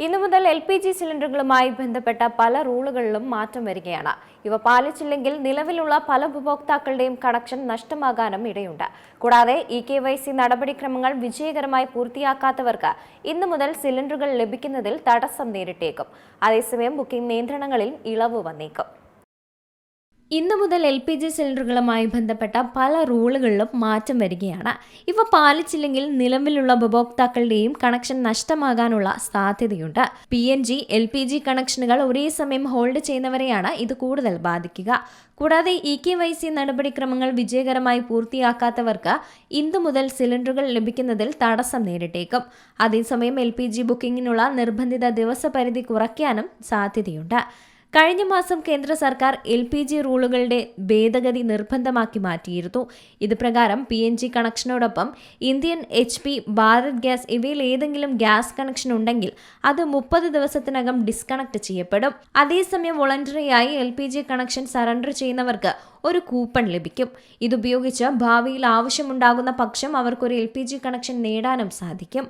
ഇന്നു മുതൽ LPG സിലിണ്ടറുകളുമായി ബന്ധപ്പെട്ട പല റൂളുകളിലും മാറ്റം വരികയാണ്. ഇവ പാലിച്ചില്ലെങ്കിൽ നിലവിലുള്ള പല ഉപഭോക്താക്കളുടെയും കണക്ഷൻ നഷ്ടമാകാനും ഇടയുണ്ട്. കൂടാതെ EKYC നടപടിക്രമങ്ങൾ വിജയകരമായി പൂർത്തിയാക്കാത്തവർക്ക് ഇന്നു മുതൽ സിലിണ്ടറുകൾ ലഭിക്കുന്നതിൽ തടസ്സം നേരിട്ടേക്കും. അതേസമയം ബുക്കിംഗ് നിയന്ത്രണങ്ങളിൽ ഇളവ് വന്നേക്കും. ഇന്നു മുതൽ LPG സിലിണ്ടറുകളുമായി ബന്ധപ്പെട്ട പല റൂളുകളിലും മാറ്റം വരികയാണ്. ഇവ പാലിച്ചില്ലെങ്കിൽ നിലവിലുള്ള ഉപഭോക്താക്കളുടെയും കണക്ഷൻ നഷ്ടമാകാനുള്ള സാധ്യതയുണ്ട്. PNG, LPG കണക്ഷനുകൾ ഒരേ സമയം ഹോൾഡ് ചെയ്യുന്നവരെയാണ് ഇത് കൂടുതൽ ബാധിക്കുക. കൂടാതെ EKYC നടപടിക്രമങ്ങൾ വിജയകരമായി പൂർത്തിയാക്കാത്തവർക്ക് ഇന്നു മുതൽ സിലിണ്ടറുകൾ ലഭിക്കുന്നതിൽ തടസ്സം നേരിട്ടേക്കും. അതേസമയം LPG ബുക്കിംഗിനുള്ള നിർബന്ധിത ദിവസപരിധി കുറയ്ക്കാനും സാധ്യതയുണ്ട്. കഴിഞ്ഞ മാസം കേന്ദ്ര സർക്കാർ LPG റൂളുകളുടെ ഭേദഗതി നിർബന്ധമാക്കി മാറ്റിയിരുന്നു. ഇത് പ്രകാരം PNG കണക്ഷനോടൊപ്പം ഇന്ത്യൻ, HP, ഭാരത് ഗ്യാസ് ഇവയിൽ ഏതെങ്കിലും ഗ്യാസ് കണക്ഷൻ ഉണ്ടെങ്കിൽ അത് 30 ദിവസത്തിനകം ഡിസ്കണക്ട് ചെയ്യപ്പെടും. അതേസമയം വോളണ്ടറിയായി LPG കണക്ഷൻ സറണ്ടർ ചെയ്യുന്നവർക്ക് ഒരു കൂപ്പൺ ലഭിക്കും. ഇതുപയോഗിച്ച് ഭാവിയിൽ ആവശ്യമുണ്ടാകുന്ന പക്ഷം അവർക്കൊരു LPG കണക്ഷൻ നേടാനും സാധിക്കും.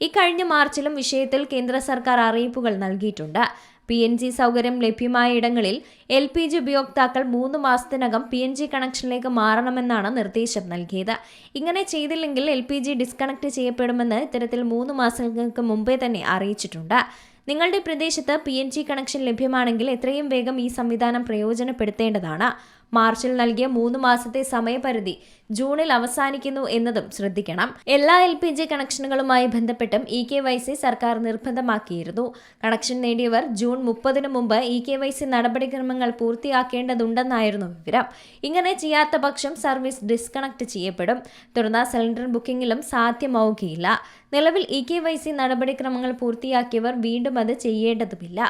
ഇക്കഴിഞ്ഞ മാർച്ചിലും വിഷയത്തിൽ കേന്ദ്ര സർക്കാർ അറിയിപ്പുകൾ നൽകിയിട്ടുണ്ട്. PNG സൗകര്യം ലഭ്യമായ ഇടങ്ങളിൽ LPG ഉപയോക്താക്കൾ 3 മാസത്തിനകം PNG കണക്ഷനിലേക്ക് മാറണമെന്നാണ് നിർദ്ദേശം നൽകിയത്. ഇങ്ങനെ ചെയ്തില്ലെങ്കിൽ LPG ഡിസ്കണക്ട് ചെയ്യപ്പെടുമെന്ന് ഇത്തരത്തിൽ 3 മാസങ്ങൾക്ക് മുമ്പേ തന്നെ അറിയിച്ചിട്ടുണ്ട്. നിങ്ങളുടെ പ്രദേശത്ത് PNG കണക്ഷൻ ലഭ്യമാണെങ്കിൽ എത്രയും വേഗം ഈ സംവിധാനം പ്രയോജനപ്പെടുത്തേണ്ടതാണ്. മാർച്ചിൽ നൽകിയ 3 മാസത്തെ സമയപരിധി ജൂണിൽ അവസാനിക്കുന്നു എന്നതും ശ്രദ്ധിക്കണം. എല്ലാ LPG കണക്ഷനുകളുമായി ബന്ധപ്പെട്ടും EKYC സർക്കാർ നിർബന്ധമാക്കിയിരുന്നു. കണക്ഷൻ നേടിയവർ ജൂൺ 30 മുമ്പ് EKYC നടപടിക്രമങ്ങൾ പൂർത്തിയാക്കേണ്ടതുണ്ടെന്നായിരുന്നു വിവരം. ഇങ്ങനെ ചെയ്യാത്ത പക്ഷം സർവീസ് ഡിസ്കണക്ട് ചെയ്യപ്പെടും. തുടർന്ന് സിലിണ്ടർ ബുക്കിംഗിലും സാധ്യമാവുകയില്ല. നിലവിൽ EKYC നടപടിക്രമങ്ങൾ പൂർത്തിയാക്കിയവർ വീണ്ടും അത് ചെയ്യേണ്ടതുമില്ല.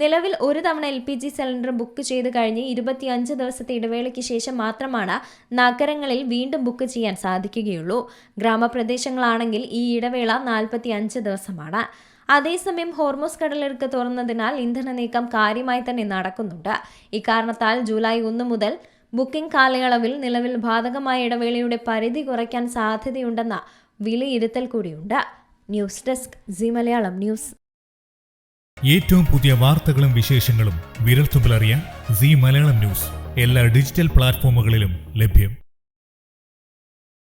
നിലവിൽ ഒരു തവണ LPG സിലിണ്ടർ ബുക്ക് ചെയ്ത് കഴിഞ്ഞ് 25 ദിവസത്തെ ഇടവേളയ്ക്ക് ശേഷം മാത്രമാണ് നഗരങ്ങളിൽ വീണ്ടും ബുക്ക് ചെയ്യാൻ സാധിക്കുകയുള്ളൂ. ഗ്രാമപ്രദേശങ്ങളാണെങ്കിൽ ഈ ഇടവേള 45 ദിവസമാണ്. അതേസമയം ഹോർമൂസ് കടലിടുക്ക് തുറന്നതിനാൽ ഇന്ധന നീക്കം കാര്യമായി തന്നെ നടക്കുന്നുണ്ട്. ഇക്കാരണത്താൽ ജൂലൈ 1 മുതൽ ബുക്കിംഗ് കാലയളവിൽ നിലവിൽ ബാധകമായ ഇടവേളയുടെ പരിധി കുറയ്ക്കാൻ സാധ്യതയുണ്ടെന്ന വിലയിരുത്തൽ കൂടിയുണ്ട്. News desk C Malayalam news. ഏറ്റവും പുതിയ വാർത്തകളും വിശേഷങ്ങളും വിരൽത്തുമ്പിലറിയാൻ സി മലയാളം ന്യൂസ് എല്ലാ ഡിജിറ്റൽ പ്ലാറ്റ്ഫോമുകളിലും ലഭ്യം.